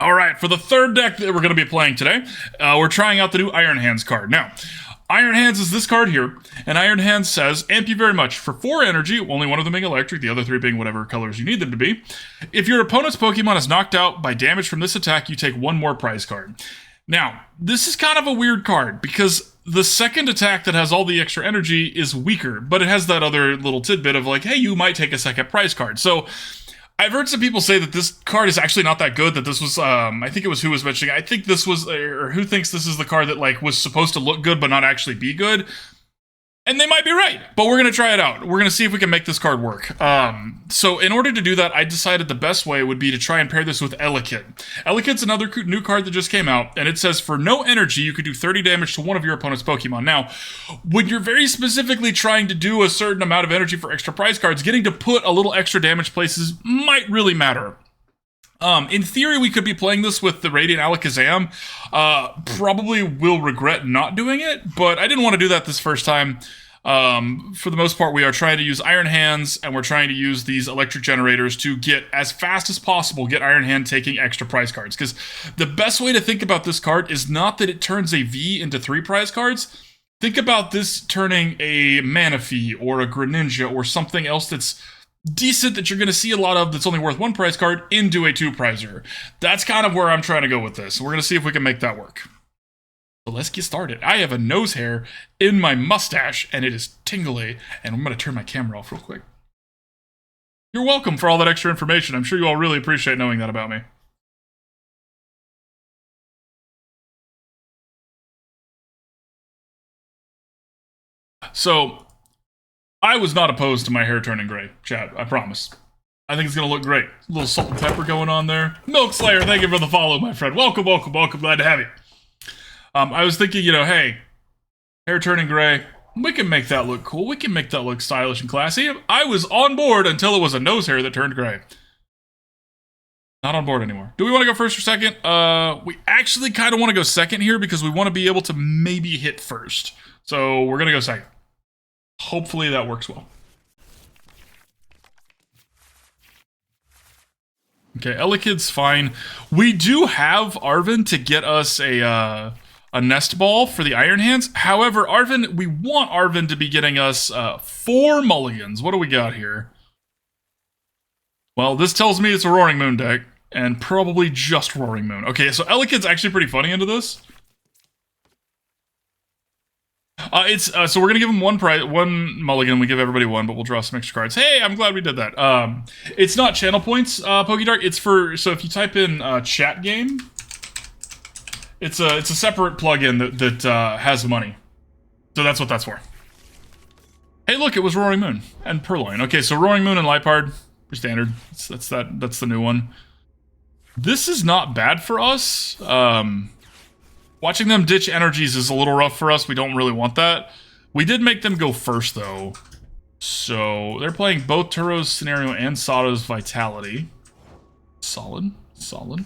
All right, for the third deck that we're going to be playing today, we're trying out the new Iron Hands card. Now, Iron Hands is this card here, and Iron Hands says, amp you very much for 4 energy, only one of them being electric, the other 3 being whatever colors you need them to be. If your opponent's Pokemon is knocked out by damage from this attack, you take 1 more prize card. Now, this is kind of a weird card, because the second attack that has all the extra energy is weaker, but it has that other little tidbit of like, hey, you might take a second prize card. So, I've heard some people say that this card is actually not that good, that this was, I think it was who was mentioning, I think this was, or who thinks this is the card that, like, was supposed to look good but not actually be good. And they might be right, but we're going to try it out. We're going to see if we can make this card work. So in order to do that, I decided the best way would be to try and pair this with Elekid. Elekid's another new card that just came out, and it says for no energy, you could do 30 damage to one of your opponent's Pokemon. Now, when you're very specifically trying to do a certain amount of energy for extra prize cards, getting to put a little extra damage places might really matter. In theory, we could be playing this with the Radiant Alakazam. Probably will regret not doing it, but I didn't want to do that this first time. For the most part, we are trying to use Iron Hands, and we're trying to use these electric generators to get, as fast as possible, get Iron Hand taking extra prize cards. Because the best way to think about this card is not that it turns a V into 3 prize cards. Think about this turning a Manaphy or a Greninja or something else that's decent that you're going to see a lot of that's only worth 1 prize card into a 2 prizer. That's kind of where I'm trying to go with this. We're going to see if we can make that work. So let's get started. I have a nose hair in my mustache and it is tingly, and I'm going to turn my camera off real quick. You're welcome for all that extra information. I'm sure you all really appreciate knowing that about me. So, I was not opposed to my hair turning gray, chat, I promise. I think it's going to look great. A little salt and pepper going on there. Milk Slayer, thank you for the follow, my friend. Welcome, welcome, welcome. Glad to have you. I was thinking, you know, hey, hair turning gray, we can make that look cool. We can make that look stylish and classy. I was on board until it was a nose hair that turned gray. Not on board anymore. Do we want to go first or second? We actually kind of want to go second here because we want to be able to maybe hit first. So we're going to go second. Hopefully that works well. Okay, Elekid's fine. We do have Arven to get us a Nest Ball for the Iron Hands. However, Arven, we want Arven to be getting us 4 mulligans. What do we got here? Well, this tells me it's a Roaring Moon deck, and probably just Roaring Moon. Okay, so Elekid's actually pretty funny into this. So we're gonna give him 1 mulligan. We give everybody 1, but we'll draw some extra cards. Hey, I'm glad we did that. It's not channel points, Pokégear. It's for, so if you type in chat game, it's a separate plugin that has money. So that's what that's for. Hey, look, it was Roaring Moon and Purloin. Okay, so Roaring Moon and Liepard, standard. That's the new one. This is not bad for us. Watching them ditch Energies is a little rough for us. We don't really want that. We did make them go first, though. So, they're playing both Turo's Scenario and Sato's Vitality. Solid. Solid.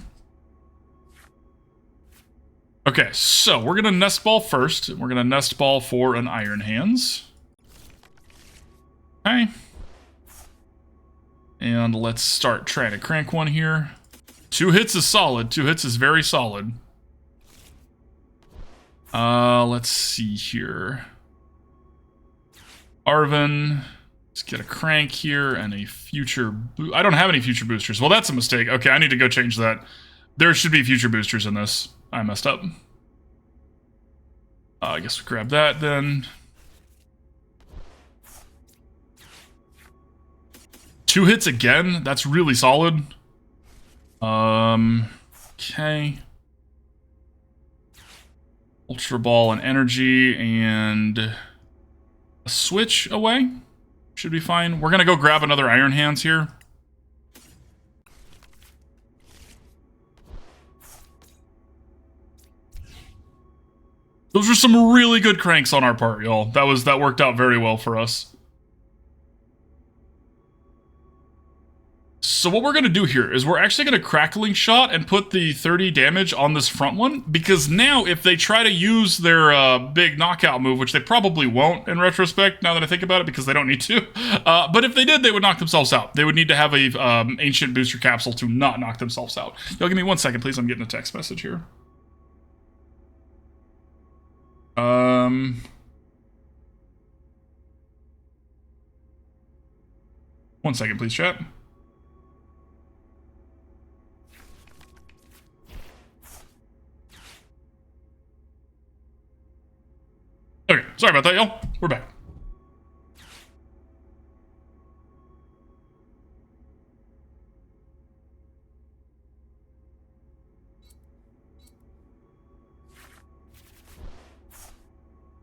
Okay, so we're going to Nest Ball first. We're going to Nest Ball for an Iron Hands. Okay. And let's start trying to crank one here. 2 hits is solid. 2 hits is very solid. Let's see here. Arven, let's get a crank here and a future I don't have any future boosters. Well, that's a mistake. Okay, I need to go change that. There should be future boosters in this. I messed up. I guess we grab that then. 2 hits again? That's really solid. Okay. Ultra Ball and Energy, and a Switch away. Should be fine. We're gonna go grab another Iron Hands here. Those are some really good cranks on our part, y'all. That worked out very well for us. So what we're going to do here is we're actually going to Crackling Shot and put the 30 damage on this front one, because now if they try to use their big knockout move, which they probably won't in retrospect, now that I think about it, because they don't need to, but if they did, they would knock themselves out. They would need to have a Ancient Booster Capsule to not knock themselves out. Y'all give me 1 second, please. I'm getting a text message here. 1 second, please, chat. Okay, sorry about that, y'all. We're back.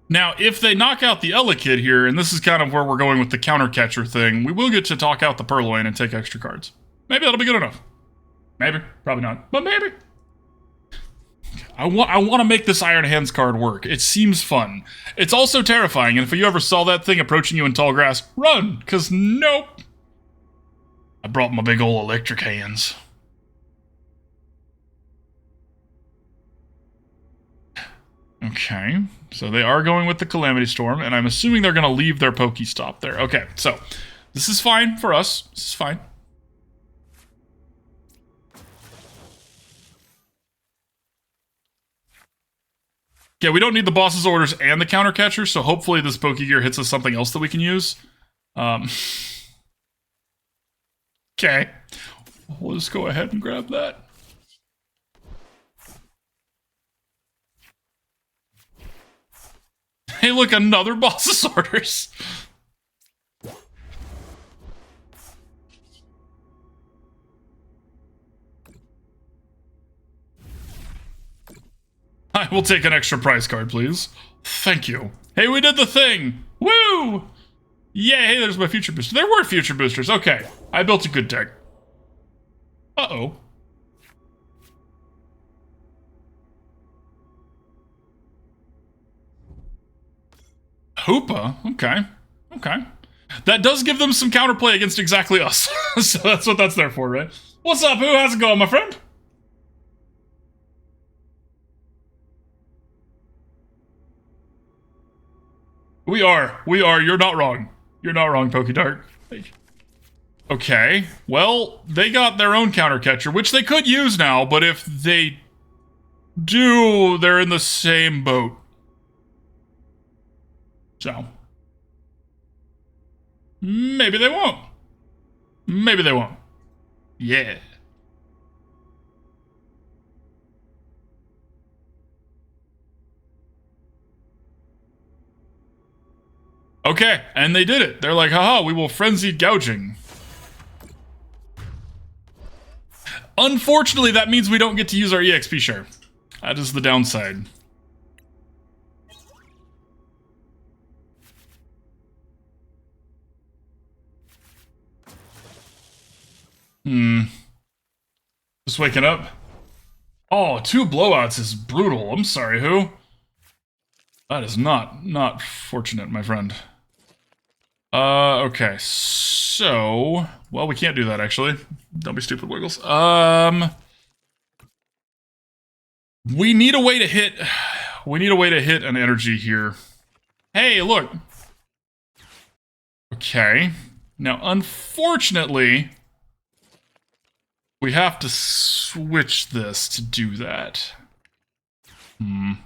Now, if they knock out the Elekid here, and this is kind of where we're going with the counter catcher thing, we will get to talk out the Purloin and take extra cards. Maybe that'll be good enough. Maybe. Probably not. But maybe. I want to make this Iron Hands card work. It seems fun. It's also terrifying, and if you ever saw that thing approaching you in tall grass, run, because nope. I brought my big ol' electric hands. Okay, so they are going with the Calamity Storm, and I'm assuming they're going to leave their Pokestop there. Okay, so this is fine for us. This is fine. Yeah, we don't need the boss's orders and the counter catcher, so hopefully this Pokégear hits us something else that we can use. Okay, we'll just go ahead and grab that. Hey, look, another boss's orders. I will take an extra prize card, please. Thank you. Hey, we did the thing. Woo! Yeah, hey, there's my future booster. There were future boosters. Okay, I built a good deck. Uh-oh. Hoopa? Okay. Okay. That does give them some counterplay against exactly us. So that's what that's there for, right? What's up, Who? How's it going, my friend? We are. You're not wrong. You're not wrong, Pokédark. Okay. Well, they got their own counter catcher, which they could use now, but if they do, they're in the same boat. So, maybe they won't. Maybe they won't. Yeah. Okay, and they did it. They're like, haha, we will Frenzied Gouging. Unfortunately, that means we don't get to use our EXP share. That is the downside. Just waking up. Oh, 2 blowouts is brutal. I'm sorry, Who? That is not fortunate, my friend. Okay, so... Well, we can't do that, actually. Don't be stupid, Wiggles. We need a way to hit... We need a way to hit an energy here. Hey, look! Okay. Now, unfortunately... We have to switch this to do that. And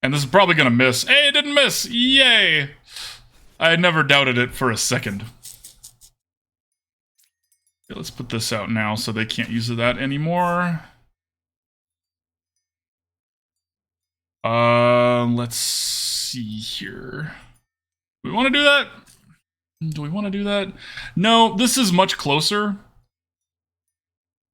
this is probably gonna miss. Hey, it didn't miss! Yay! I had never doubted it for a second. Okay, let's put this out now so they can't use that anymore. Let's see here. Do we want to do that? Do we want to do that? No, this is much closer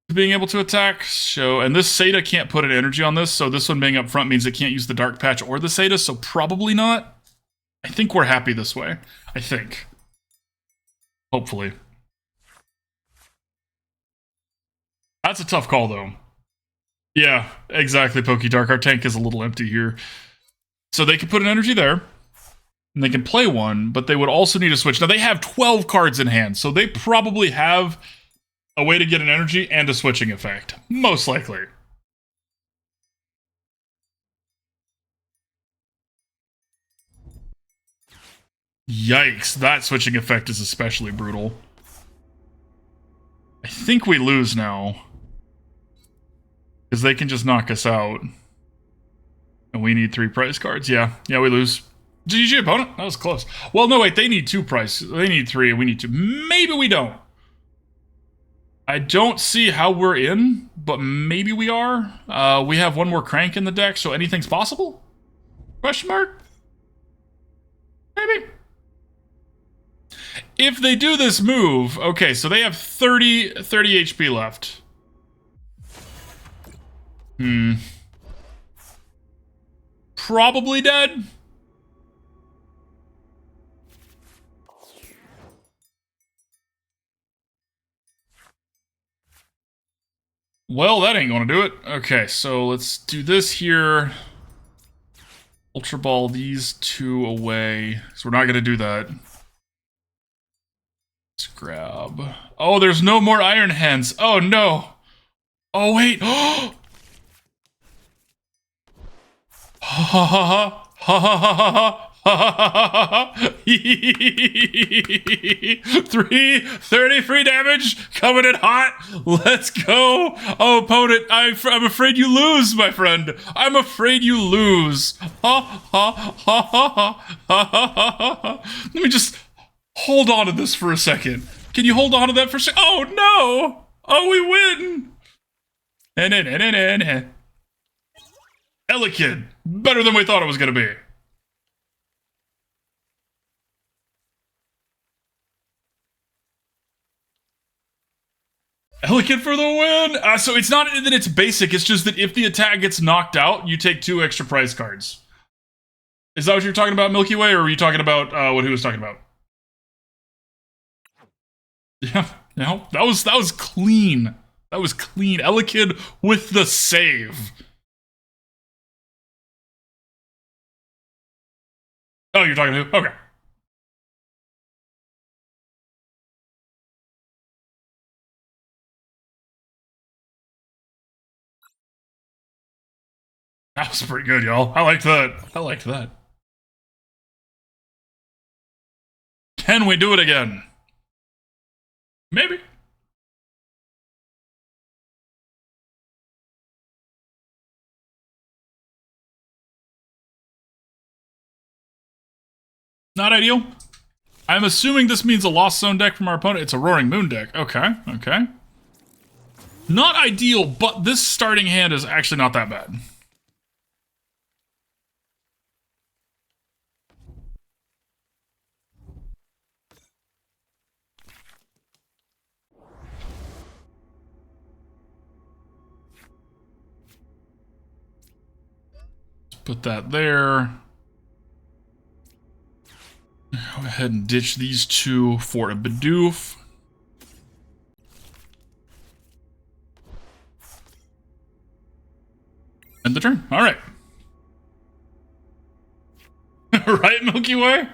to being able to attack. So, and this Seda can't put an energy on this, so this one being up front means it can't use the Dark Patch or the Seda, so probably not. I think we're happy this way. I think. Hopefully. That's a tough call, though. Yeah, exactly, Pokédark. Our tank is a little empty here. So they could put an energy there. And they can play one, but they would also need a switch. Now, they have 12 cards in hand, so they probably have a way to get an energy and a switching effect. Most likely. Yikes, that switching effect is especially brutal. I think we lose now. Because they can just knock us out. And we need 3 prize cards. Yeah, we lose. GG opponent. That was close. Well, no, wait, they need 2 prize. They need 3, and we need 2. Maybe we don't. I don't see how we're in, but maybe we are. We have 1 more crank in the deck, so anything's possible? Question mark? Maybe. If they do this move, okay, so they have 30 HP left. Probably dead. Well, that ain't gonna do it. Okay, so let's do this here. Ultra Ball these 2 away. So we're not gonna do that. Let's grab... Oh, there's no more Iron Hands. Oh, no. Oh, wait. Ha ha ha ha ha ha ha ha. 330 free damage coming in hot. Let's go. Oh, opponent, I'm afraid you lose, my friend. I'm afraid you lose. Ha ha ha ha ha ha ha. Let me just hold on to this for a second. Can you hold on to that for a second? Oh no. Oh, we win. Elekid, better than we thought it was going to be. Elekid for the win! So it's not that it's basic, it's just that if the attack gets knocked out, you take 2 extra prize cards. Is that what you're talking about, Milky Way, or were you talking about what he was talking about? Yeah, no, that was clean. That was clean. Elekid with the save. Oh, you're talking to? Okay. That was pretty good, y'all. I liked that. I liked that. Can we do it again? Maybe. Not ideal. I'm assuming this means a Lost Zone deck from our opponent. It's a Roaring Moon deck. Okay, okay. Not ideal, but this starting hand is actually not that bad. Let's put that there. Go ahead and ditch these 2 for a Bidoof. End the turn. All right. Right, Milky Way?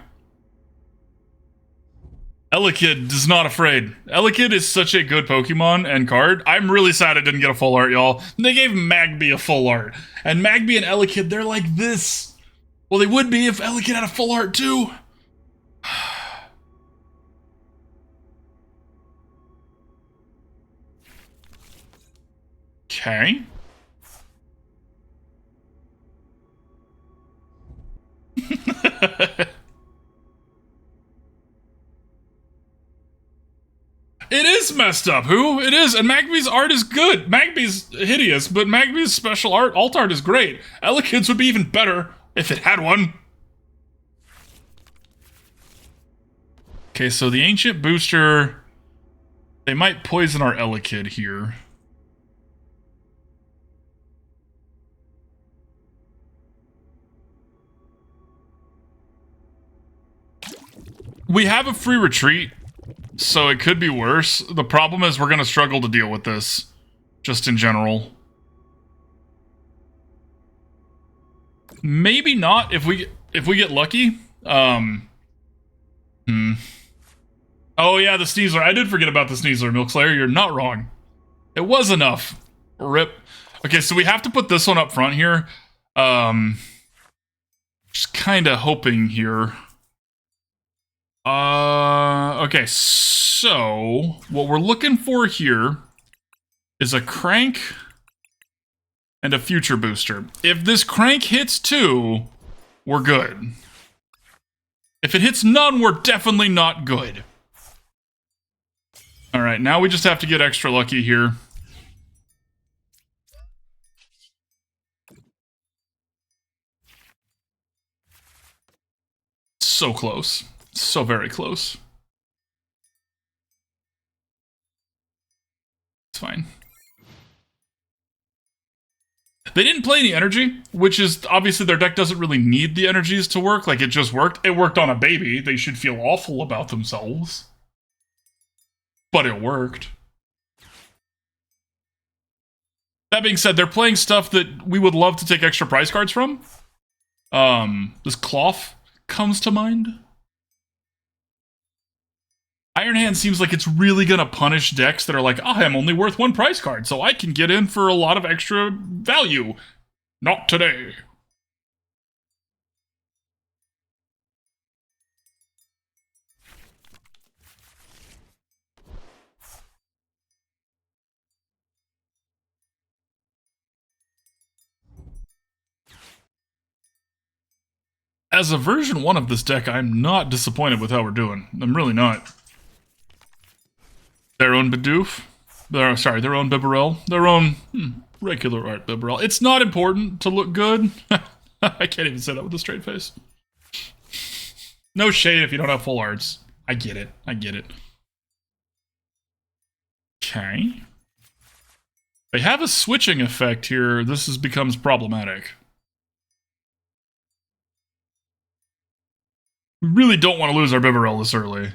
Elekid is not afraid. Elekid is such a good Pokemon and card. I'm really sad it didn't get a full art, y'all. They gave Magby a full art. And Magby and Elekid, they're like this. Well, they would be if Elekid had a full art too. Okay. It is messed up, who? It is, and Magby's art is good. Magby's hideous, but Magby's special art, alt art is great. Elekid's would be even better if it had one. Okay, so the Ancient Booster, they might poison our Elekid here. We have a free retreat, so it could be worse. The problem is we're going to struggle to deal with this, just in general. Maybe not if we get lucky. Oh yeah, the Sneasler. I did forget about the Sneasler, Milk Slayer. You're not wrong. It was enough. Rip. Okay, so we have to put this one up front here. Just kind of hoping here. Okay, so what we're looking for here is a crank and a future booster. If this crank hits 2, we're good. If it hits none, we're definitely not good. All right, now we just have to get extra lucky here. So close. So very close. It's fine. They didn't play any energy, which is obviously their deck doesn't really need the energies to work. Like, it just worked. It worked on a baby. They should feel awful about themselves. But it worked. That being said, they're playing stuff that we would love to take extra prize cards from. This cloth comes to mind. Iron Hand seems like it's really gonna punish decks that are like, oh, I'm only worth 1 prize card, so I can get in for a lot of extra value. Not today. As a version 1 of this deck, I'm not disappointed with how we're doing. I'm really not. Their own Bidoof. Sorry, their own Bibarel. Their own regular art Bibarel. It's not important to look good. I can't even say that with a straight face. No shade if you don't have full arts. I get it. I get it. Okay. They have a switching effect here. This becomes problematic. We really don't want to lose our Bibarel this early.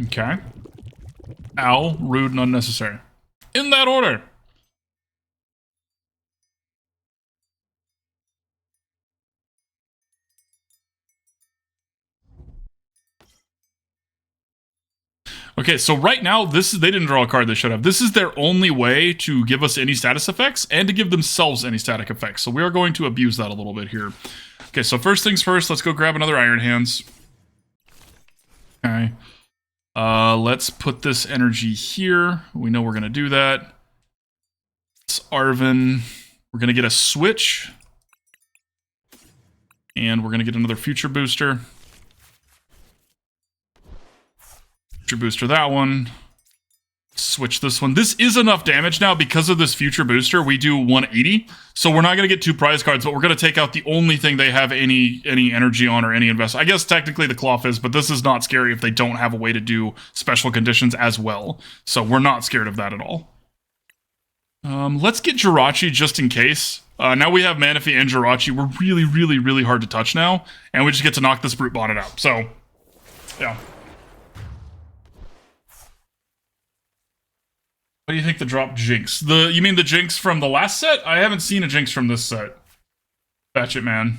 Okay. Ow, rude and unnecessary. In that order. Okay, so right now, they didn't draw a card they should have. This is their only way to give us any status effects and to give themselves any static effects. So we are going to abuse that a little bit here. Okay, so first things first, let's go grab another Iron Hands. Okay. Let's put this energy here. We know we're going to do that. It's Arven. We're going to get a switch. And we're going to get another future booster. Future booster that one. Switch this one. This is enough damage now because of this future booster. We do 180. So we're not going to get 2 prize cards, but we're going to take out the only thing they have any energy on or any investment. I guess technically the cloth is, but this is not scary if they don't have a way to do special conditions as well. So we're not scared of that at all. Let's get Jirachi just in case. Now we have Manaphy and Jirachi. We're really, really, really hard to touch now. And we just get to knock this Brute Bonnet out. So, yeah. What do you think the drop Jinx? You mean the Jinx from the last set? I haven't seen a Jinx from this set. Batch it, man.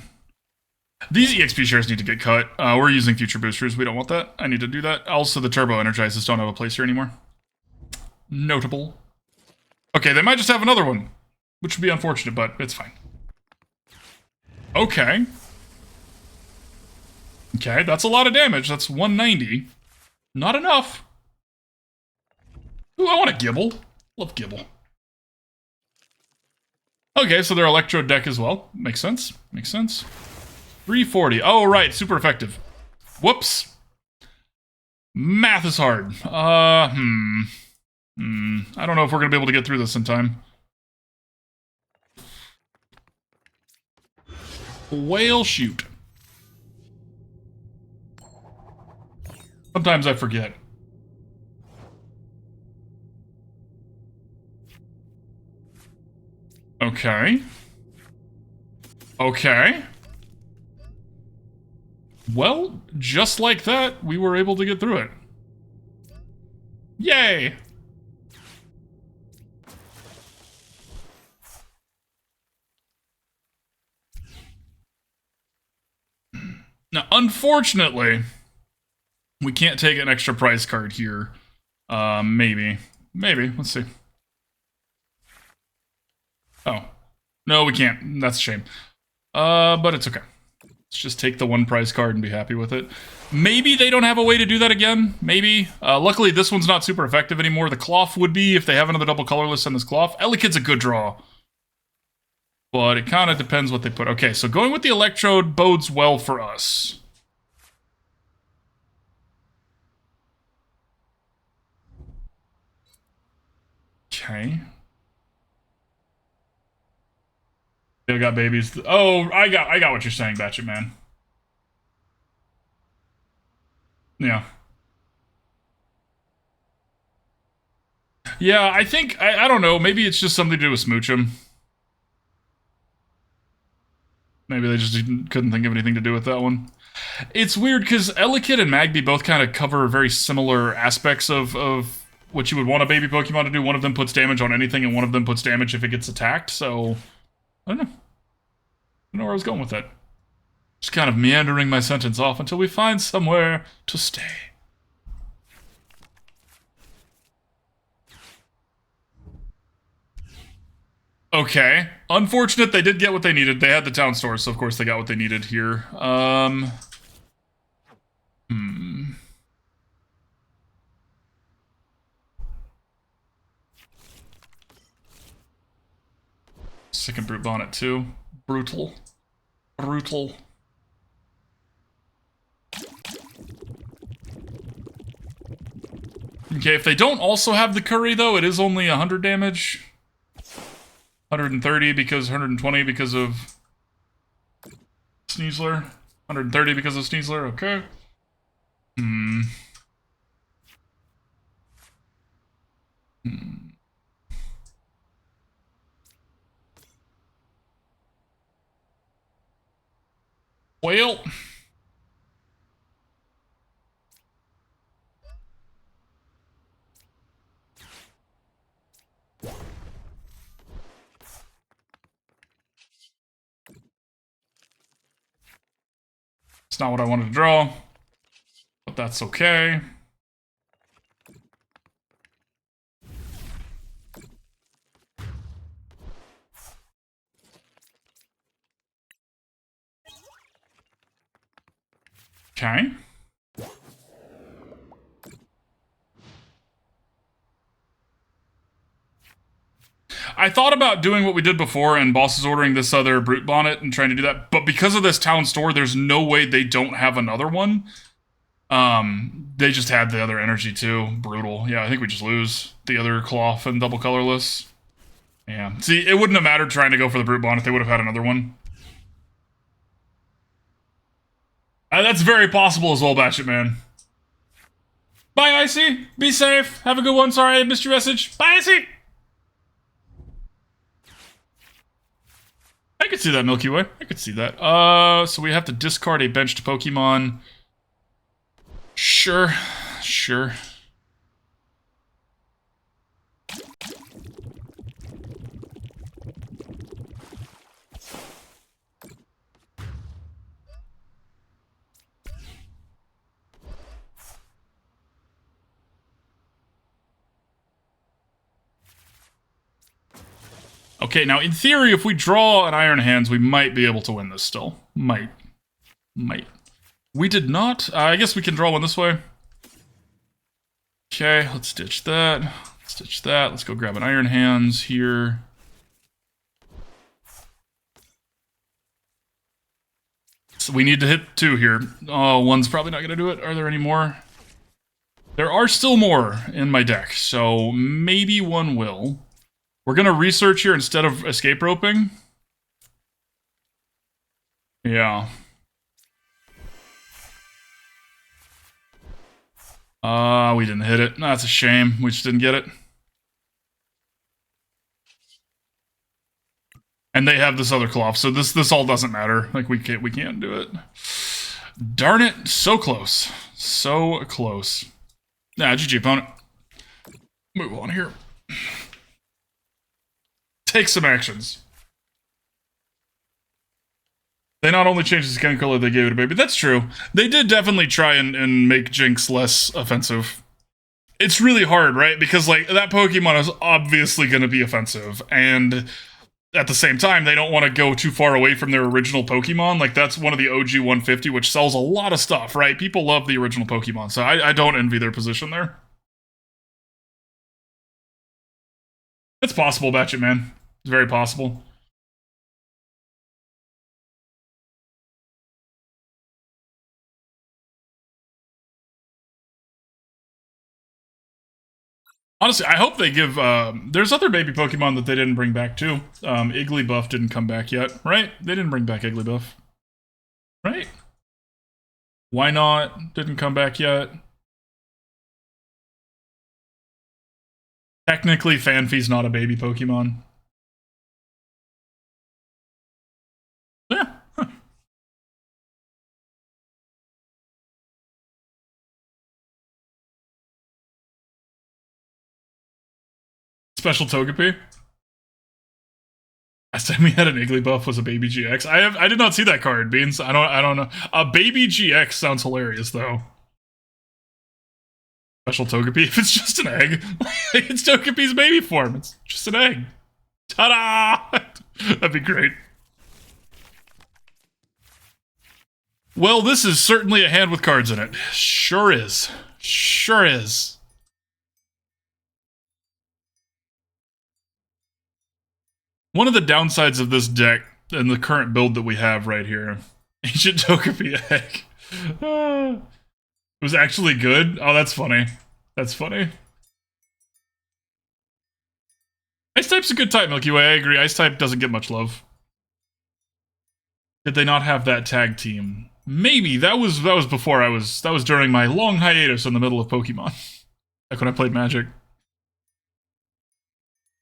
These EXP shares need to get cut. We're using future boosters. We don't want that. I need to do that. Also, the Turbo Energizes don't have a place here anymore. Notable. Okay, they might just have another one, which would be unfortunate, but it's fine. Okay. Okay, that's a lot of damage. That's 190. Not enough. Ooh, I want a Gibble. Love Gibble. Okay, so they're Electro deck as well. Makes sense. Makes sense. 340. Oh, right. Super effective. Whoops. Math is hard. I don't know if we're going to be able to get through this in time. Whale shoot. Sometimes I forget. Okay. Okay. Well, just like that, we were able to get through it. Yay! Now, unfortunately, we can't take an extra prize card here. Maybe. Let's see. Oh. No, we can't. That's a shame. But it's okay. Let's just take the one prize card and be happy with it. Maybe they don't have a way to do that again. Maybe. Luckily, this one's not super effective anymore. The Cloth would be if they have another double colorless on this Cloth. Elekid's a good draw. But it kind of depends what they put. Okay, so going with the Electrode bodes well for us. Okay. They got babies. Oh, I got what you're saying, Batchet Man. Yeah. Yeah, I think, I don't know, maybe it's just something to do with Smoochum. Maybe they just couldn't think of anything to do with that one. It's weird, because Elekid and Magby both kind of cover very similar aspects of what you would want a baby Pokemon to do. One of them puts damage on anything, and one of them puts damage if it gets attacked, so... I don't know. I don't know where I was going with that. Just kind of meandering my sentence off until we find somewhere to stay. Okay. Unfortunate, they did get what they needed. They had the town store, so of course they got what they needed here. Second Brute Bonnet, too. Brutal. Brutal. Okay, if they don't also have the Curry, though, it is only 100 damage. 130 because 120 because of Sneasler. 130 because of Sneasler, okay. Well... It's not what I wanted to draw, but that's okay. Okay. I thought about doing what we did before and Boss is ordering this other Brute Bonnet and trying to do that, but because of this town store, there's no way they don't have another one. They just had the other energy too. Brutal. Yeah, I think we just lose the other Cloth and double colorless. Yeah. See, it wouldn't have mattered trying to go for the Brute Bonnet. They would have had another one. That's very possible as well, Batchet Man. Bye, Icy. Be safe. Have a good one. Sorry I missed your message. Bye, Icy. I could see that, Milky Way. I could see that. So we have to discard a benched Pokemon. Sure. Sure. Okay, now in theory, if we draw an Iron Hands, we might be able to win this still. Might. We did not. I guess we can draw one this way. Okay, let's ditch that. Let's go grab an Iron Hands here. So we need to hit 2 here. Oh, 1's probably not going to do it. Are there any more? There are still more in my deck, so maybe 1 will. We're going to research here instead of escape roping. Yeah. We didn't hit it. That's a shame. We just didn't get it. And they have this other Cloth, so this all doesn't matter. Like, we can't do it. Darn it. So close. So close. Nah, GG opponent. Move on here. Take some actions. They not only changed the skin color, they gave it a baby. That's true. They did definitely try and make Jinx less offensive. It's really hard, right? Because, like, that Pokemon is obviously going to be offensive. And at the same time, they don't want to go too far away from their original Pokemon. Like, that's one of the OG 150, which sells a lot of stuff, right? People love the original Pokemon, so I don't envy their position there. It's possible, Batchet Man. It's very possible. Honestly, I hope they give... there's other baby Pokemon that they didn't bring back, too. Igglybuff didn't come back yet, right? They didn't bring back Igglybuff. Right? Why not? Didn't come back yet. Technically, Fanfi's not a baby Pokemon. Yeah. Huh. Special Togepi. Last time we had an Igglybuff was a baby GX. I did not see that card, Beans. I don't know. A baby GX sounds hilarious though. Special Togepi if it's just an egg. It's Togepi's baby form. It's just an egg. Ta-da! That'd be great. Well, this is certainly a hand with cards in it. Sure is. Sure is. One of the downsides of this deck and the current build that we have right here, Ancient Togepi egg. It was actually good? Oh, that's funny. That's funny. Ice-type's a good type, Milky Way. I agree. Ice-type doesn't get much love. Did they not have that tag team? Maybe. That was before that was during my long hiatus in the middle of Pokemon. Like when I played Magic.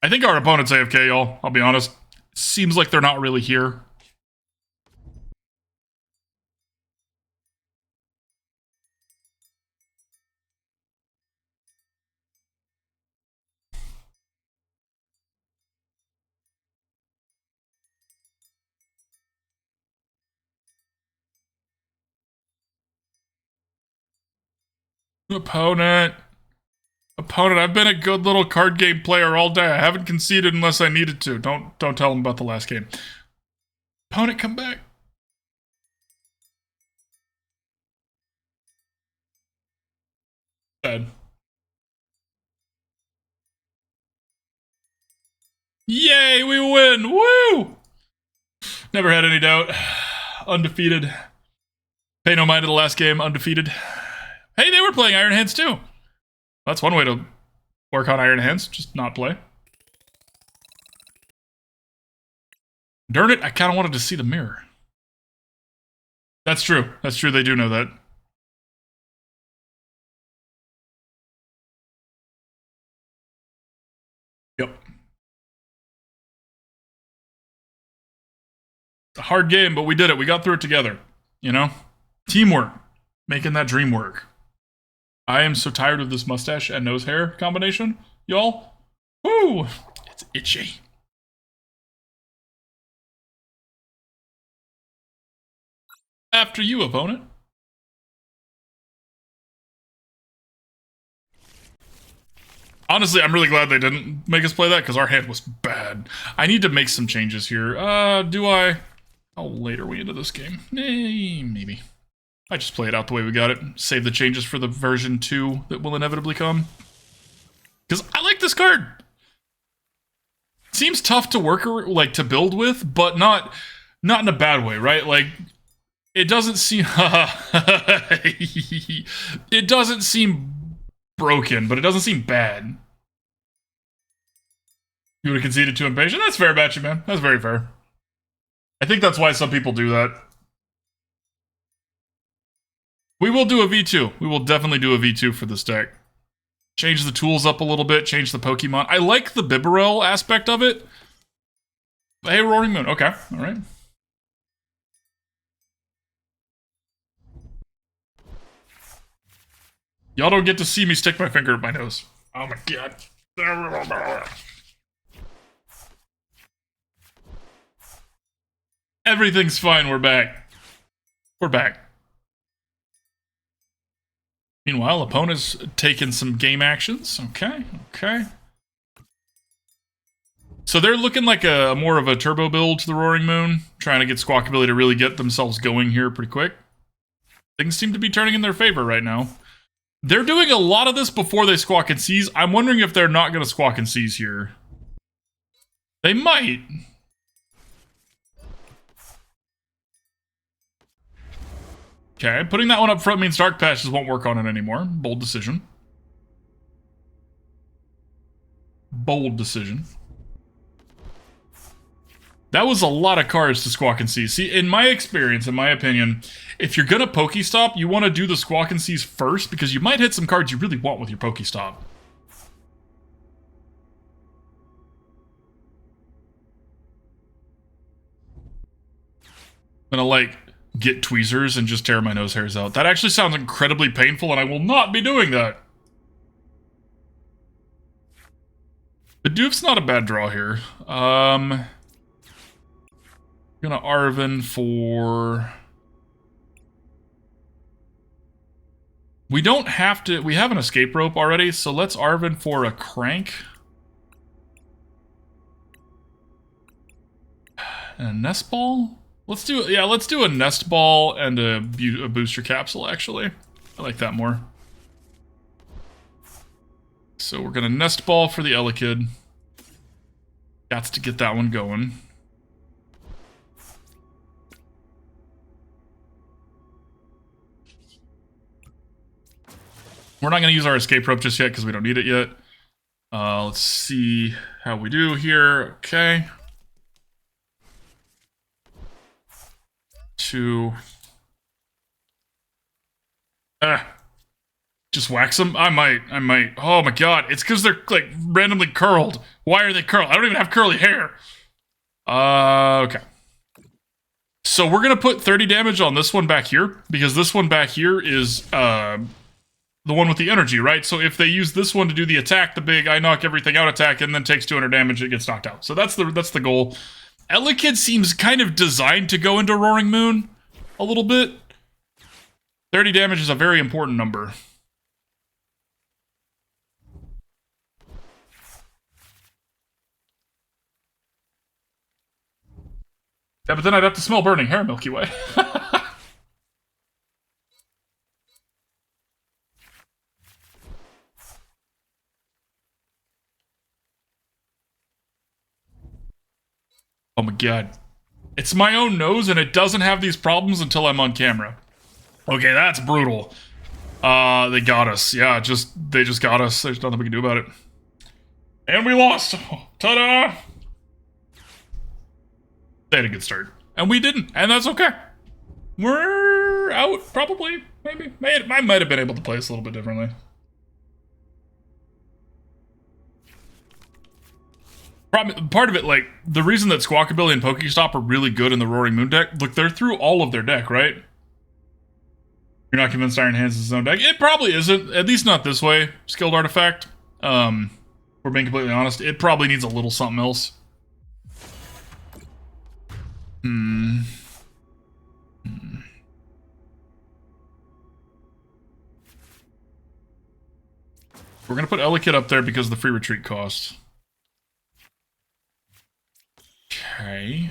I think our opponent's AFK, y'all. I'll be honest. Seems like they're not really here. Opponent, I've been a good little card game player all day. I haven't conceded unless I needed to. Don't tell them about the last game. Opponent, come back. Bad. Yay, we win! Woo! Never had any doubt. Undefeated. Pay no mind to the last game, undefeated. Hey, they were playing Iron Hands too. That's one way to work on Iron Hands, just not play. Darn it, I kind of wanted to see the mirror. That's true. That's true, they do know that. Yep. It's a hard game, but we did it. We got through it together. You know? Teamwork. Making that dream work. I am so tired of this mustache and nose hair combination, y'all. Woo! It's itchy. After you, opponent. Honestly, I'm really glad they didn't make us play that because our hand was bad. I need to make some changes here. Do I? How late are we into this game? Maybe. I just play it out the way we got it. Save the changes for the version 2 that will inevitably come. Because I like this card. Seems tough to work, like, to build with, but not in a bad way, right? Like, it doesn't seem... it doesn't seem broken, but it doesn't seem bad. You would have conceded too impatient? That's fair, Batchy Man. That's very fair. I think that's why some people do that. We will do a V2. We will definitely do a V2 for this deck. Change the tools up a little bit, change the Pokemon. I like the Bibarel aspect of it. But hey, Roaring Moon. Okay, alright. Y'all don't get to see me stick my finger in my nose. Oh my god. Everything's fine. We're back. We're back. Meanwhile, opponent's taking some game actions. Okay, okay. So they're looking like a more of a turbo build to the Roaring Moon, trying to get Squawkabilly to really get themselves going here pretty quick. Things seem to be turning in their favor right now. They're doing a lot of this before they Squawk and Seize. I'm wondering if they're not going to Squawk and Seize here. They might. Okay, putting that one up front means Dark Patches won't work on it anymore. Bold decision. Bold decision. That was a lot of cards to Squawk and Seize. See, in my experience, in my opinion, if you're gonna Pokestop, you want to do the Squawk and Seize first because you might hit some cards you really want with your Pokestop. I'm gonna, like, get tweezers and just tear my nose hairs out. That actually sounds incredibly painful, and I will not be doing that. Bidoof's not a bad draw here. Gonna Arven for... We don't have to... We have an escape rope already, so let's Arven for a Crank. And a Nest Ball? Let's do... Yeah, let's do a Nest Ball and a Booster Capsule, actually. I like that more. So we're gonna Nest Ball for the Elekid. Got to get that one going. We're not going to use our escape rope just yet because we don't need it yet. Let's see how we do here. Okay. 2. Just wax them? I might. Oh my god. It's because they're, like, randomly curled. Why are they curled? I don't even have curly hair. Okay. So we're going to put 30 damage on this one back here, because this one back here is, the one with the energy, right? So if they use this one to do the attack, the big I knock everything out attack, and then takes 200 damage, it gets knocked out. So that's the goal. Elekid seems kind of designed to go into Roaring Moon a little bit. 30 damage is a very important number. Yeah, but then I'd have to smell burning hair, Milky Way. Oh my god. It's my own nose and it doesn't have these problems until I'm on camera. Okay, that's brutal. They got us. Yeah, they just got us. There's nothing we can do about it. And we lost. Ta-da! They had a good start. And we didn't. And that's okay. We're out, probably. Maybe. I might have been able to play this a little bit differently. Part of it, like, the reason that Squawkabilly and Pokestop are really good in the Roaring Moon deck, look, they're through all of their deck, right? You're not convinced Iron Hands is his own deck? It probably isn't, at least not this way. Skilled Artifact. We're being completely honest, it probably needs a little something else. We're gonna put Elekid up there because of the free retreat cost. Okay.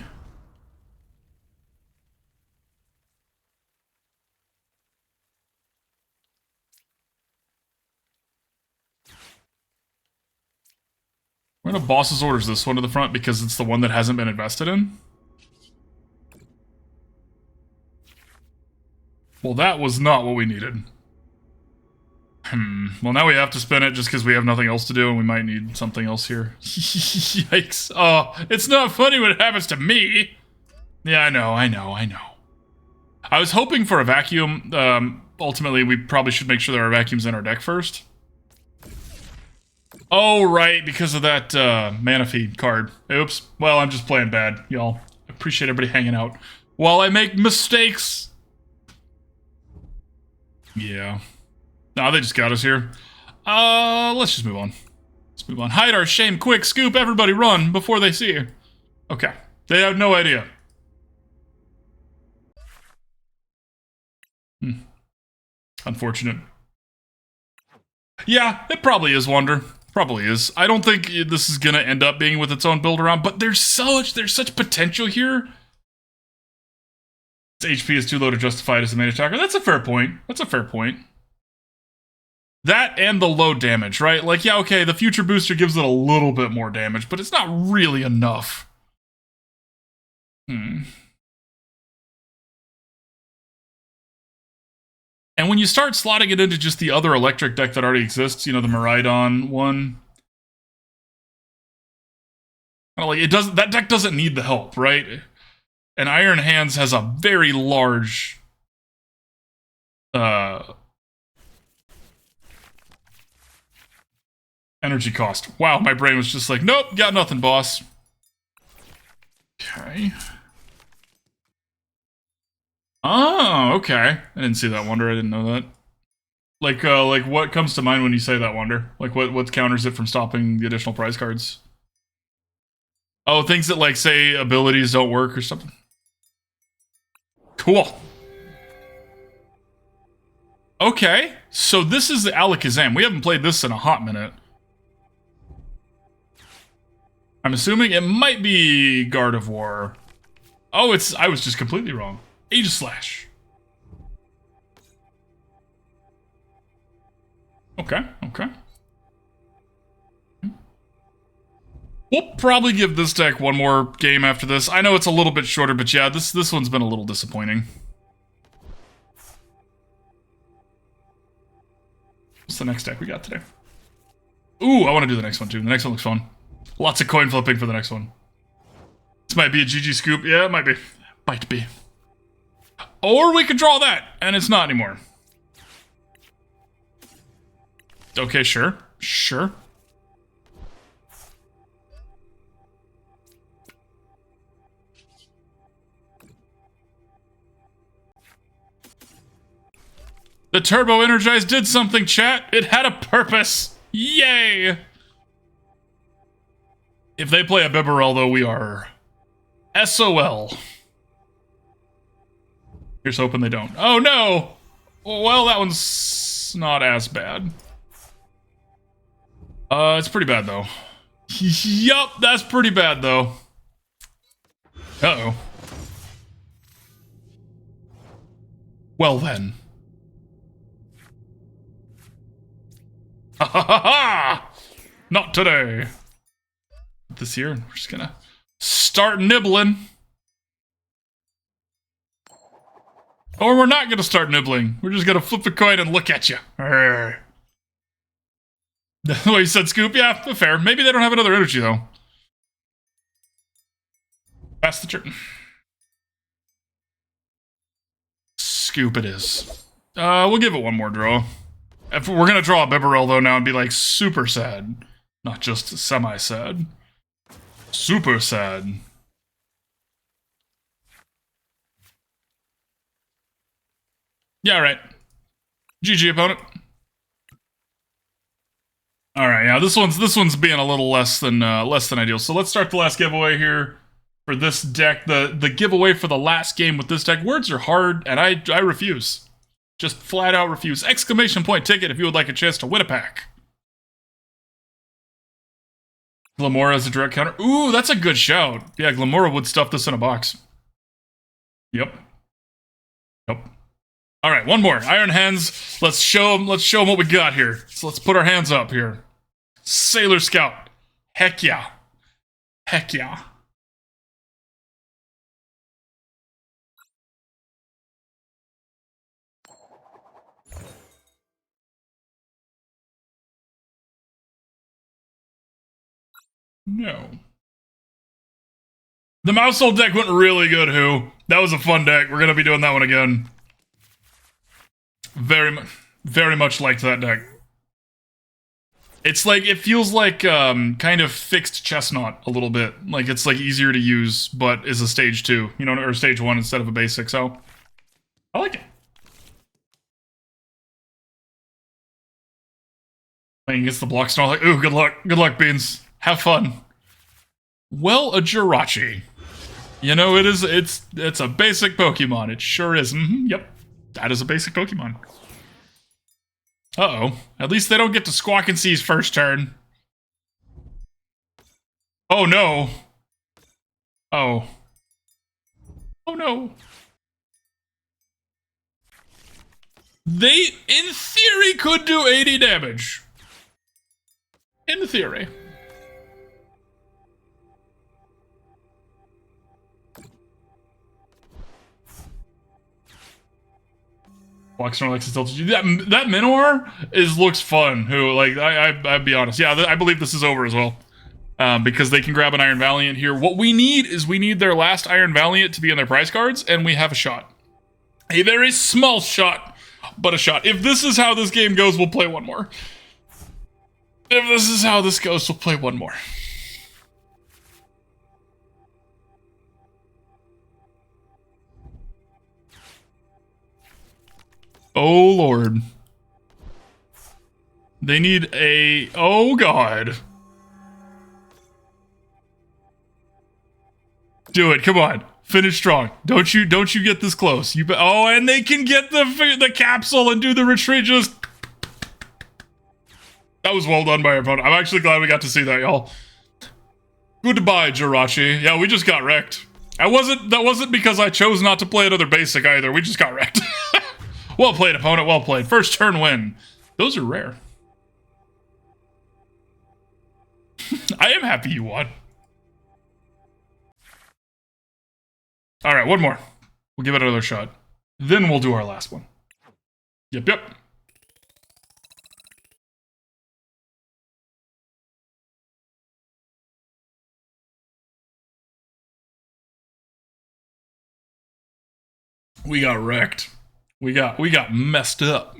We're gonna boss's orders this one to the front because it's the one that hasn't been invested in. Well, that was not what we needed. Well, now we have to spin it just because we have nothing else to do and we might need something else here. Yikes. Oh, it's not funny when it happens to me. Yeah, I know. I was hoping for a vacuum. Ultimately, we probably should make sure there are vacuums in our deck first. Oh, right, because of that Manaphy card. Oops. Well, I'm just playing bad, y'all. I appreciate everybody hanging out while I make mistakes. Yeah. No, they just got us here. Let's just move on. Let's move on. Hide our shame quick. Scoop, everybody run before they see you. Okay. They have no idea. Unfortunate. Yeah, it probably is Wonder. Probably is. I don't think this is gonna end up being with its own build around, but there's such potential here. Its HP is too low to justify it as a main attacker. That's a fair point. That's a fair point. That and the low damage, right? Like, yeah, okay, the future booster gives it a little bit more damage, but it's not really enough. And when you start slotting it into just the other electric deck that already exists, you know, the Miraidon one, like it doesn't. That deck doesn't need the help, right? And Iron Hands has a very large energy cost. Wow, my brain was just like, nope, got nothing, boss. Okay. Oh, okay. I didn't see that Wonder. I didn't know that. Like what comes to mind when you say that Wonder? Like, what counters it from stopping the additional prize cards? Oh, things that, like, say abilities don't work or something. Cool. Okay, so this is the Alakazam. We haven't played this in a hot minute. I'm assuming it might be Gardevoir. Oh, I was just completely wrong. Aegislash. Okay, okay. We'll probably give this deck one more game after this. I know it's a little bit shorter, but yeah, this one's been a little disappointing. What's the next deck we got today? Ooh, I want to do the next one too. The next one looks fun. Lots of coin flipping for the next one. This might be a GG scoop. Yeah, it might be. Might be. Or we could draw that, and it's not anymore. Okay, sure. Sure. The Turbo Energize did something, chat. It had a purpose. Yay! If they play a Bibarel, though, we are SOL. Here's hoping they don't. Oh, no! Well, that one's not as bad. It's pretty bad, though. Yup, that's pretty bad, though. Uh-oh. Well, then. Ha ha ha ha! Not today. This year, we're just gonna start nibbling. Or we're not gonna start nibbling. We're just gonna flip a coin and look at you. The way you said scoop, yeah, fair. Maybe they don't have another energy, though. Pass the turn. Scoop it is. We'll give it one more draw. If we're gonna draw a Bibarel, though, now and be like super sad. Not just semi-sad. Super sad. Yeah, right. GG, opponent. All right, yeah, this one's being a little less than ideal. So let's start the last giveaway here for this deck. The giveaway for the last game with this deck. Words are hard, and I refuse. Just flat out refuse. Exclamation point ticket if you would like a chance to win a pack. Glamora as a direct counter. Ooh, that's a good shout. Yeah, Glamora would stuff this in a box. Yep. Yep. All right, one more. Iron Hands. Let's show them what we got here. So let's put our hands up here. Sailor Scout. Heck yeah. Heck yeah. No. The Mousehold deck went really good, Who. That was a fun deck. We're going to be doing that one again. Very much liked that deck. It's like, it feels like kind of fixed Chestnut a little bit. Like, it's like easier to use, but is a stage 2, you know, or stage 1 instead of a basic, so I like it. Playing against the block stall, like, ooh, good luck, Beans. Have fun. Well, a Jirachi. You know, it's a basic Pokemon. It sure is. Yep. That is a basic Pokemon. Uh-oh. At least they don't get to Squawk and C's first turn. Oh, no. Oh. Oh, no. They, in theory, could do 80 damage. In theory. Snorlax tilted you. That Minotaur looks fun. Who, like, I'd be honest. Yeah, I believe this is over as well. Because they can grab an Iron Valiant here. What we need is their last Iron Valiant to be in their prize cards, and we have a shot. A very small shot, but a shot. If this is how this game goes, we'll play one more. If this is how this goes, we'll play one more. Oh, Lord. They need a... Oh, God. Do it. Come on. Finish strong. Don't you get this close. Oh, and they can get the capsule and do the retreat. Just... That was well done by our opponent. I'm actually glad we got to see that, y'all. Goodbye, Jirachi. Yeah, we just got wrecked. That wasn't because I chose not to play another basic either. We just got wrecked. Well played, opponent. Well played. First turn win. Those are rare. I am happy you won. All right, one more. We'll give it another shot. Then we'll do our last one. Yep. We got wrecked. We got messed up.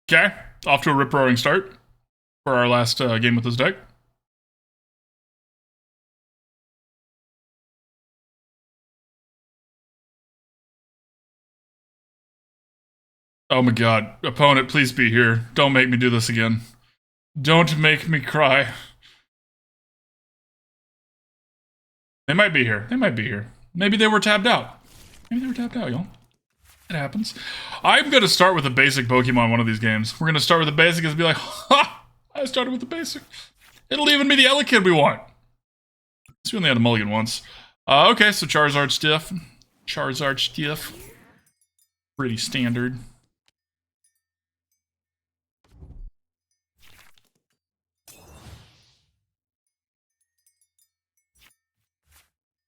Okay, off to a rip-roaring start for our last game with this deck. Oh my god. Opponent, please be here. Don't make me do this again. Don't make me cry. They might be here. They might be here. Maybe they were tabbed out. Maybe they were tabbed out, y'all. It happens. I'm going to start with a basic Pokemon one of these games. We're going to start with the basic and be like, ha! I started with the basic. It'll even be the Elekid we want. So we only had a mulligan once. Okay, so Charizard Stiff. Charizard Stiff. Pretty standard.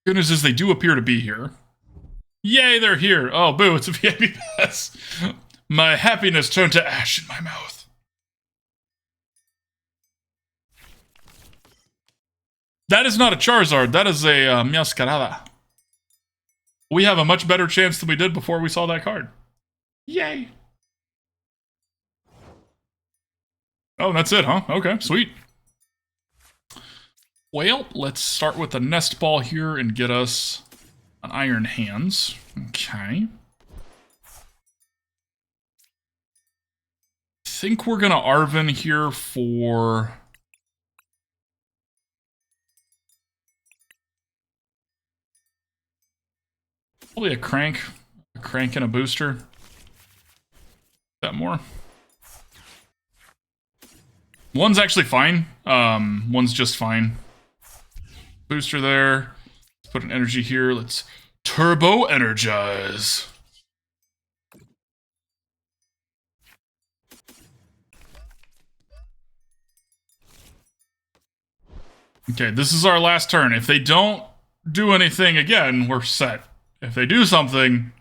Good news is they do appear to be here. Yay, they're here. Oh, boo, it's a VIP pass. My happiness turned to ash in my mouth. That is not a Charizard. That is a Meowscarada. We have a much better chance than we did before we saw that card. Yay. Oh, that's it, huh? Okay, sweet. Well, let's start with the Nest Ball here and get us an Iron Hands. Okay. I think we're gonna Arven here for... Probably a Crank and a Booster. That more. One's actually fine. One's just fine. Booster there. Let's put an energy here. Let's Turbo Energize. Okay, this is our last turn. If they don't do anything again, we're set. If they do something,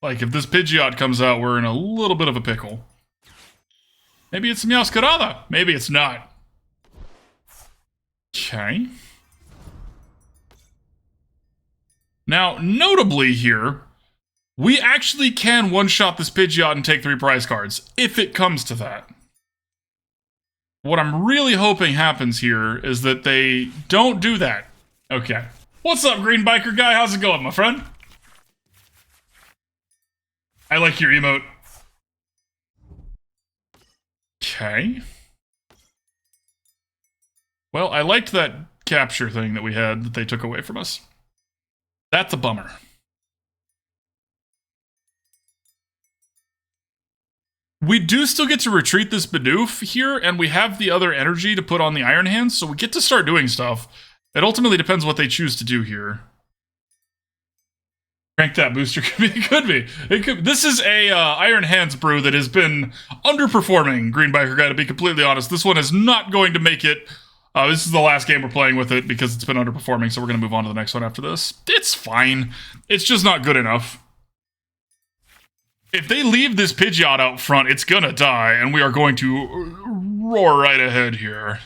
like if this Pidgeot comes out, we're in a little bit of a pickle. Maybe it's Meowscarada. Maybe it's not. Okay. Now, notably here, we actually can one-shot this Pidgeot and take 3 prize cards, if it comes to that. What I'm really hoping happens here is that they don't do that. Okay. What's up, Green Biker Guy? How's it going, my friend? I like your emote. Okay. Well, I liked that capture thing that we had that they took away from us. That's a bummer. We do still get to retreat this Bidoof here, and we have the other energy to put on the Iron Hands, so we get to start doing stuff. It ultimately depends what they choose to do here. Crank that booster could be. It could. This is a Iron Hands brew that has been underperforming Green Biker Guy, to be completely honest. This one is not going to make it. This is the last game we're playing with it because it's been underperforming, so we're going to move on to the next one after this. It's fine. It's just not good enough. If they leave this Pidgeot out front, it's going to die, and we are going to roar right ahead here.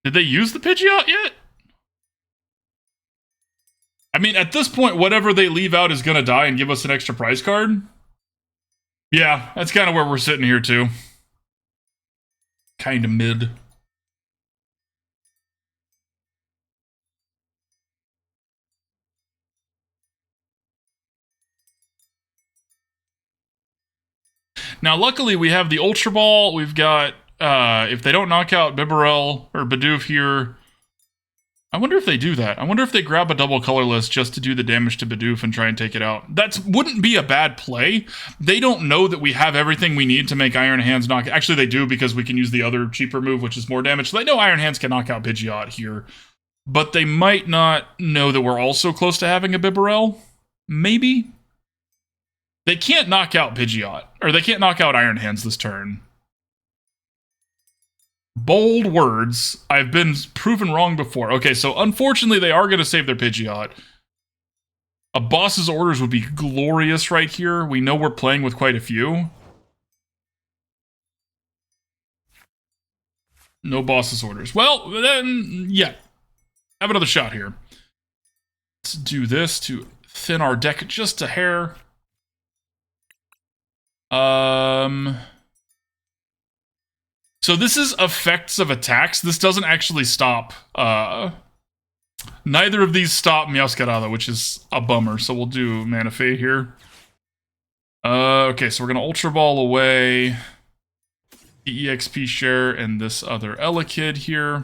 Did they use the Pidgeot yet? I mean, at this point, whatever they leave out is going to die and give us an extra prize card. Yeah, that's kind of where we're sitting here, too. Kind of mid. Now, luckily, we have the Ultra Ball. We've got, if they don't knock out Bibarel or Bidoof here, I wonder if they do that. I wonder if they grab a double colorless just to do the damage to Bidoof and try and take it out. That wouldn't be a bad play. They don't know that we have everything we need to make Iron Hands knock. Actually, they do, because we can use the other cheaper move, which is more damage. So they know Iron Hands can knock out Pidgeot here. But they might not know that we're also close to having a Bibarel. Maybe. They can't knock out Pidgeot. Or they can't knock out Iron Hands this turn. Bold words. I've been proven wrong before. Okay, so unfortunately they are going to save their Pidgeot. A boss's orders would be glorious right here. We know we're playing with quite a few. No boss's orders. Well, then, yeah. Have another shot here. Let's do this to thin our deck just a hair. So this is effects of attacks. This doesn't actually stop. Neither of these stop Meowscarada, which is a bummer. So we'll do Manaphy here. Okay, so we're going to Ultra Ball away the EXP share and this other Elekid here.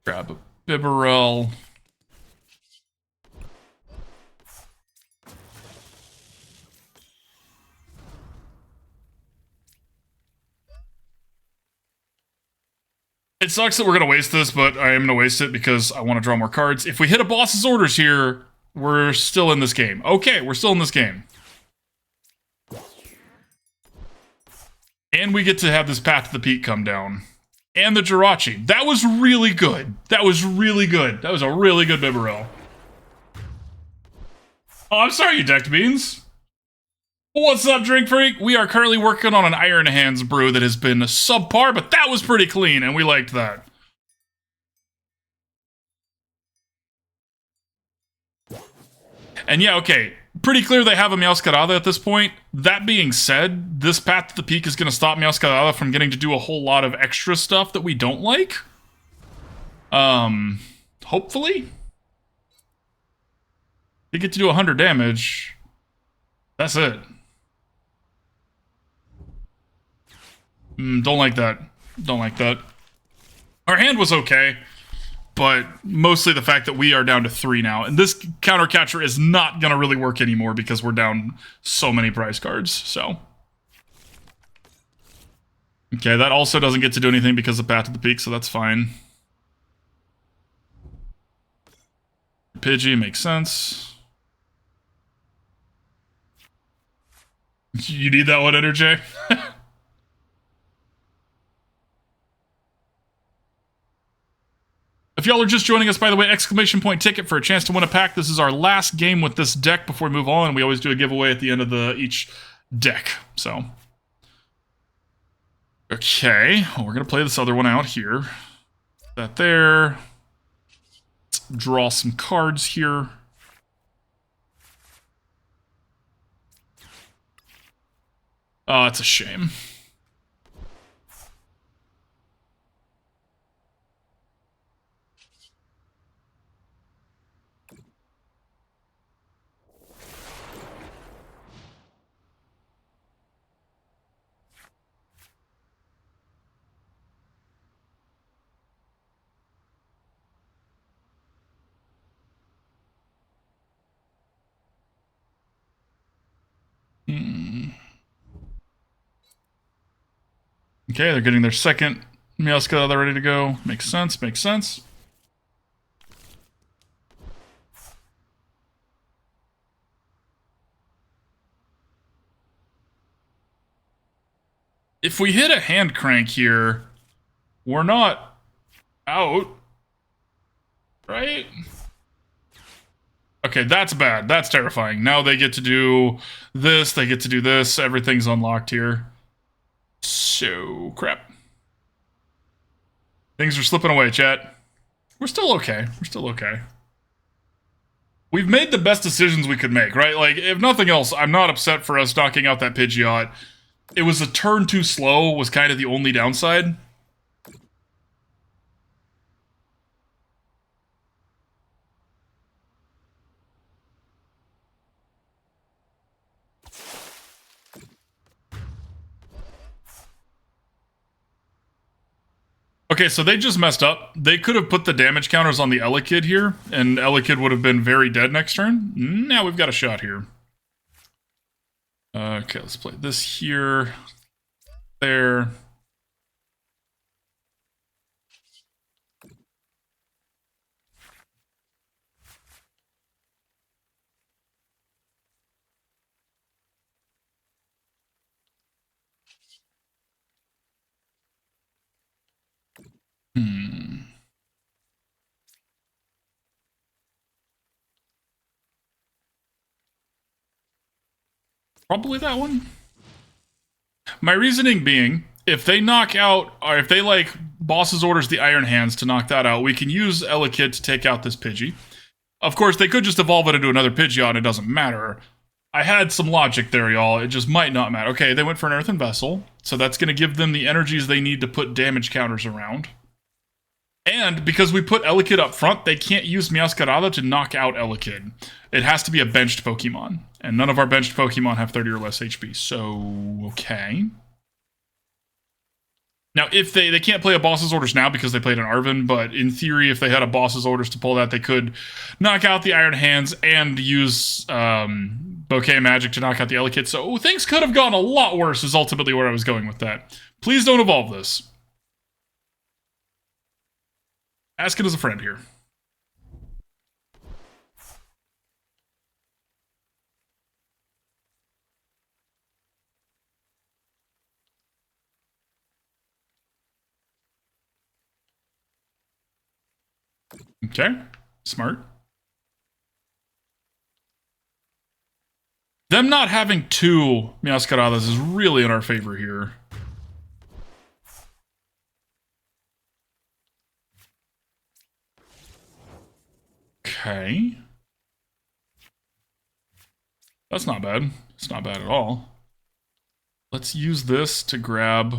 Grab a Bibarel. It sucks that we're going to waste this, but I am going to waste it because I want to draw more cards. If we hit a boss's orders here, we're still in this game. Okay, we're still in this game. And we get to have this Path to the Peak come down. And the Jirachi. That was really good. That was really good. That was a really good Bibarel. Oh, I'm sorry, you decked beans. What's up, Drink Freak? We are currently working on an Iron Hands brew that has been subpar, but that was pretty clean, and we liked that. And yeah, okay, pretty clear they have a Meowscarada at this point. That being said, this Path to the Peak is going to stop Meowscarada from getting to do a whole lot of extra stuff that we don't like. Hopefully. They get to do 100 damage. That's it. Don't like that. Don't like that. Our hand was okay, but mostly the fact that we are down to 3 now. And this counter catcher is not going to really work anymore because we're down so many prize cards, so. Okay, that also doesn't get to do anything because of Path to the Peak, so that's fine. Pidgey makes sense. You need that one, Energy? If y'all are just joining us, by the way, exclamation point ticket for a chance to win a pack. This is our last game with this deck before we move on. We always do a giveaway at the end of each deck. So, okay, well, we're gonna play this other one out here. That there. Let's draw some cards here. Oh, it's a shame. Okay, they're getting their second Meowscarada ready to go. Makes sense, makes sense. If we hit a hand crank here, we're not out, right? Okay, that's bad. That's terrifying. Now they get to do this, they get to do this. Everything's unlocked here. So, crap. Things are slipping away, chat. We're still okay. We're still okay. We've made the best decisions we could make, right? Like, if nothing else, I'm not upset for us knocking out that Pidgeot. It was a turn too slow, was kind of the only downside. Okay, so they just messed up. They could have put the damage counters on the Elekid here, and Elekid would have been very dead next turn. Now we've got a shot here. Okay, let's play this here. There. Probably that one. My reasoning being, if they knock out, or if they, like, Boss's orders the Iron Hands to knock that out, we can use Elekid to take out this Pidgey. Of course, they could just evolve it into another Pidgeot and it doesn't matter. I had some logic there, y'all. It just might not matter. Okay, they went for an Earthen Vessel, so that's going to give them the energies they need to put damage counters around. And because we put Elekid up front, they can't use Meowscarada to knock out Elekid. It has to be a benched Pokemon. And none of our benched Pokemon have 30 or less HP. So, okay. Now, if they can't play a Boss's Orders now because they played an Arven, but in theory, if they had a Boss's Orders to pull that, they could knock out the Iron Hands and use Bouquet Magic to knock out the Elekid. So things could have gone a lot worse is ultimately where I was going with that. Please don't evolve this. Ask it as a friend here. Okay, smart. Them not having two Meowscaradas is really in our favor here. Okay. That's not bad. It's not bad at all. Let's use this to grab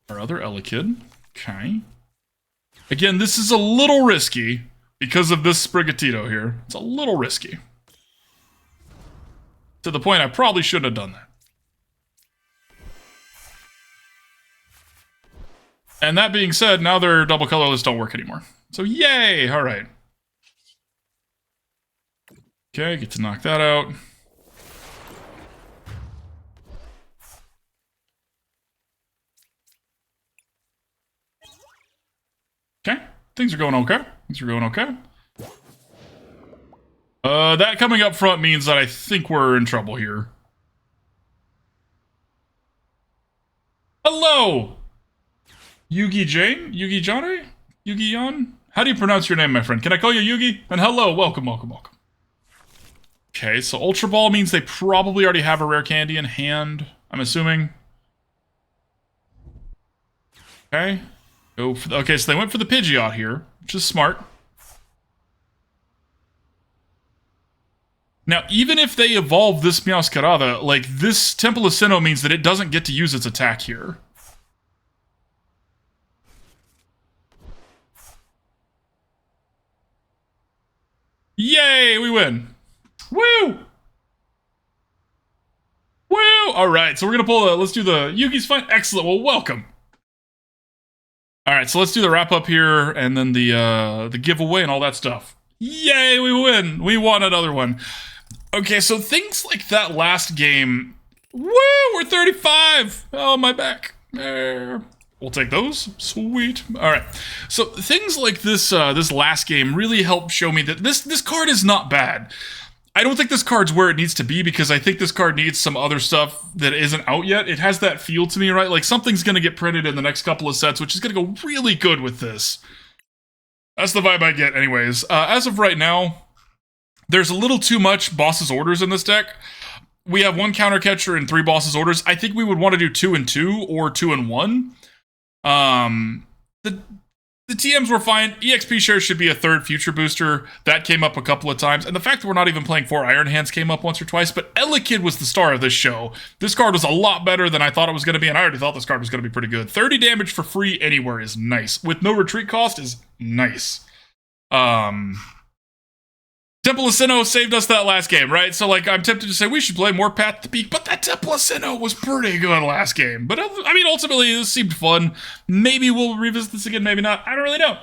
our other Elekid. Okay. Again, this is a little risky because of this Sprigatito here. It's a little risky. To the point I probably shouldn't have done that. And that being said, now their double colorless don't work anymore. So yay! Alright. Okay, get to knock that out. Okay, things are going okay. Things are going okay. That coming up front means that I think we're in trouble here. Hello! Yugi Jane? Yugi Jane? Yugi Yan? How do you pronounce your name, my friend? Can I call you Yugi? And hello, welcome, welcome, welcome. Okay, so Ultra Ball means they probably already have a rare candy in hand, I'm assuming. Okay. Okay, so they went for the Pidgeot here, which is smart. Now, even if they evolve this Meowscarada, like, this Temple of Sinnoh means that it doesn't get to use its attack here. Yay, we win. Woo! Woo! Alright, so we're gonna pull let's do the Yugi's fine. Excellent, well, welcome. Alright, so let's do the wrap-up here, and then the giveaway and all that stuff. Yay, we win! We won another one. Okay, so things like that last game. Woo, we're 35. Oh, my back. We'll take those. Sweet. All right. So things like this, this last game really helped show me that this card is not bad. I don't think this card's where it needs to be because I think this card needs some other stuff that isn't out yet. It has that feel to me, right? Like something's going to get printed in the next couple of sets, which is going to go really good with this. That's the vibe I get anyways. As of right now, there's a little too much boss's orders in this deck. We have 1 counter catcher and 3 boss's orders. I think we would want to do 2 and 2 or 2 and 1. The TMs were fine. EXP shares should be a 3rd future booster. That came up a couple of times. And the fact that we're not even playing 4 Iron Hands came up once or twice. But Elekid was the star of this show. This card was a lot better than I thought it was going to be. And I already thought this card was going to be pretty good. 30 damage for free anywhere is nice. With no retreat cost is nice. Temple of Sinnoh saved us that last game, right? So, like, I'm tempted to say we should play more Path to Peak, but that Temple of Sinnoh was pretty good last game. But, I mean, ultimately, this seemed fun. Maybe we'll revisit this again, maybe not. I don't really know.